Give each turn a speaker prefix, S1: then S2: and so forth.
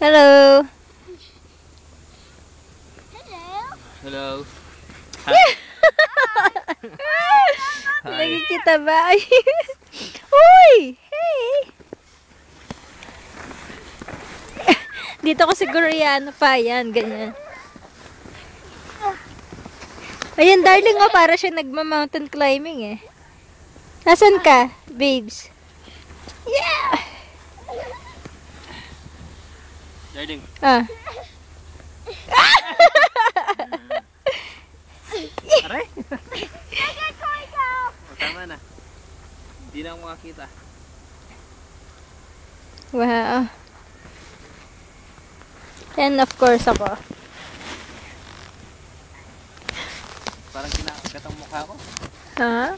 S1: Hello.
S2: Hello.
S1: Nakikita ba? Uy! Hey! Dito ko siguro yan. Pa, yan. Ganyan. Ayan, darling, oh. Para siya nagma-mountain climbing, eh. Nasaan ka, babes? Yeah!
S2: Darling.
S1: Ah.
S2: Aray! O, tama na. Hindi na ako makakita.
S1: Wow. And of course ako.
S2: Parang kinakagat ang mukha ko.
S1: Ha?